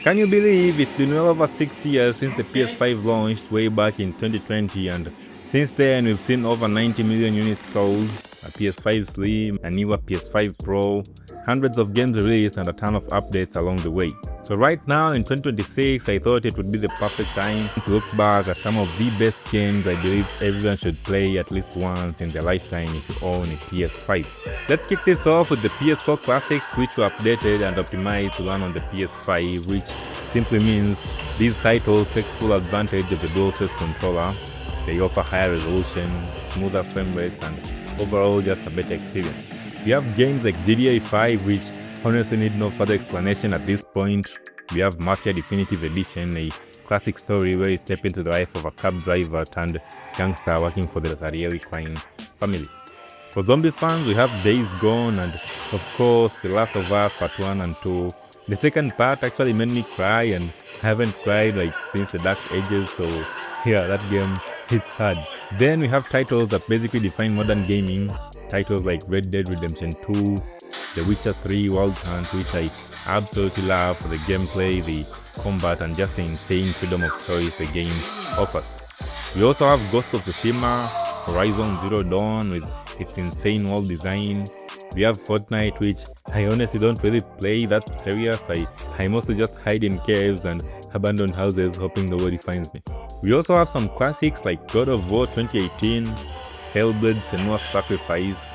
Can you believe it's been well over 6 years since the PS5 launched way back in 2020, and since then we've seen over 90 million units sold, a PS5 Slim, a newer PS5 Pro, hundreds of games released and a ton of updates along the way. So right now in 2026, I thought it would be the perfect time to look back at some of the best games I believe everyone should play at least once in their lifetime if you own a PS5. Let's kick this off with the PS4 classics, which were updated and optimized to run on the PS5, which simply means these titles take full advantage of the DualSense controller. They offer higher resolution, smoother frame rates, and overall just a better experience. We have games like GTA 5, which honestly need no further explanation at this point. We have Mafia Definitive Edition, a classic story where you step into the life of a cab driver turned gangster working for the Zarieli crime family. For zombie fans, we have Days Gone and, of course, The Last of Us Part 1 and 2. The second part actually made me cry, and I haven't cried since the Dark Ages, so yeah, that game hits hard. Then we have titles that basically define modern gaming, titles like Red Dead Redemption 2, The Witcher 3 Wild Hunt, which I absolutely love for the gameplay, the combat, and just the insane freedom of choice the game offers. We also have Ghost of Tsushima, Horizon Zero Dawn with its insane world design. We have Fortnite, which I honestly don't really play that serious. I mostly just hide in caves and abandoned houses hoping nobody finds me. We also have some classics like God of War 2018, Hellblade Senua's Sacrifice,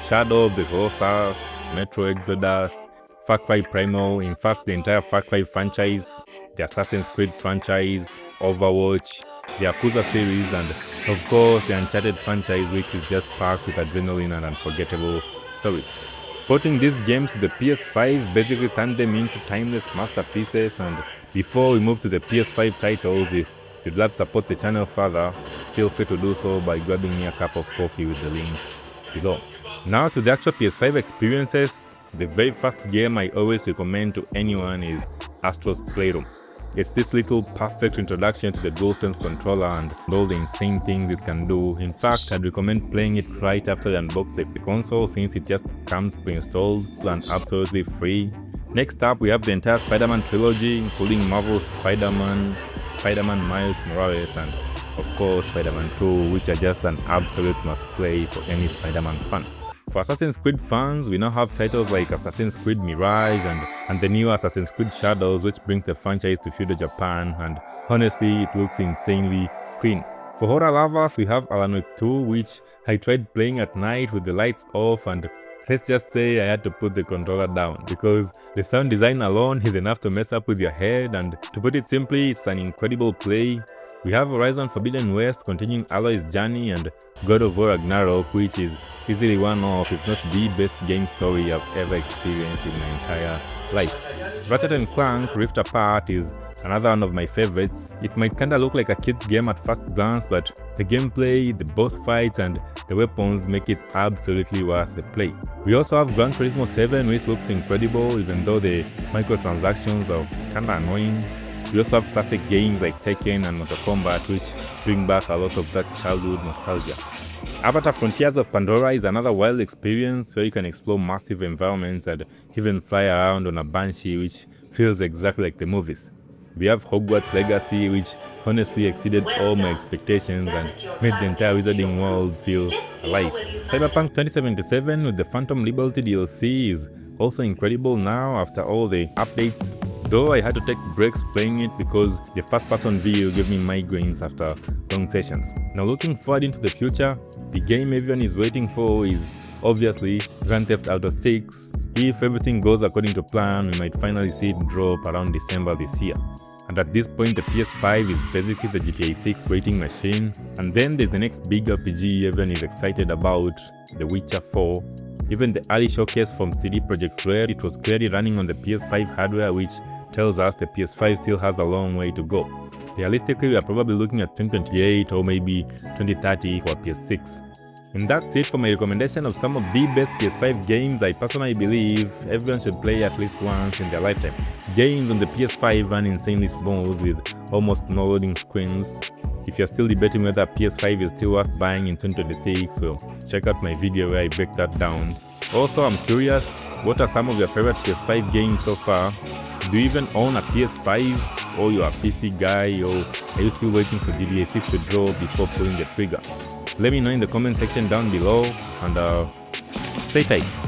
Shadow of the Colossus, Metro Exodus, Far Cry Primal, in fact the entire Far Cry franchise, the Assassin's Creed franchise, Overwatch, the Yakuza series, and of course the Uncharted franchise, which is just packed with adrenaline and unforgettable stories. Porting these games to the PS5 basically turned them into timeless masterpieces, and before we move to the PS5 titles, if you'd like to support the channel further, feel free to do so by grabbing me a cup of coffee with the links below. Now to the actual PS5 experiences. The very first game I always recommend to anyone is Astro's Playroom. It's this little perfect introduction to the DualSense controller and all the insane things it can do. In fact, I'd recommend playing it right after you unbox the console, since it just comes pre-installed and absolutely free. Next up, we have the entire Spider-Man trilogy, including Marvel's Spider-Man, Spider-Man Miles Morales, and of course Spider-Man 2, which are just an absolute must-play for any Spider-Man fan. For Assassin's Creed fans, we now have titles like Assassin's Creed Mirage and the new Assassin's Creed Shadows, which brings the franchise to feudal Japan, and honestly it looks insanely clean. For horror lovers, we have Allan 2, which I tried playing at night with the lights off, and let's just say I had to put the controller down because the sound design alone is enough to mess up with your head, and to put it simply, it's an incredible play. We have Horizon Forbidden West continuing Aloy's journey, and God of War Ragnarok, which is easily one of, if not the best game story I've ever experienced in my entire life. Ratchet & Clank Rift Apart is another one of my favorites. It might kinda look like a kid's game at first glance, but the gameplay, the boss fights, and the weapons make it absolutely worth the play. We also have Gran Turismo 7, which looks incredible even though the microtransactions are kinda annoying. We also have classic games like Tekken and Mortal Kombat, which bring back a lot of that childhood nostalgia. Avatar Frontiers of Pandora is another wild experience where you can explore massive environments and even fly around on a Banshee, which feels exactly like the movies. We have Hogwarts Legacy, which honestly exceeded all my expectations and made the entire Wizarding world feel alive. Cyberpunk 2077 with the Phantom Liberty DLC is also incredible now after all the updates, though I had to take breaks playing it because the first-person view gave me migraines after long sessions. Now looking forward into the future, the game everyone is waiting for is obviously Grand Theft Auto 6. If everything goes according to plan, we might finally see it drop around December this year. And at this point, the PS5 is basically the GTA 6 waiting machine. And then there's the next big RPG everyone is excited about, The Witcher 4. Even the early showcase from CD Projekt Red, it was clearly running on the PS5 hardware, which tells us the PS5 still has a long way to go. Realistically, we are probably looking at 2028 or maybe 2030 for PS6. And that's it for my recommendation of some of the best PS5 games I personally believe everyone should play at least once in their lifetime. Games on the PS5 run insanely smooth with almost no loading screens. If you're still debating whether PS5 is still worth buying in 2026, well, check out my video where I break that down. Also, I'm curious, what are some of your favorite PS5 games so far? Do you even own a PS5, or you're a PC guy, or are you still waiting for GTA 6 to drop before pulling the trigger? Let me know in the comment section down below, and stay tight.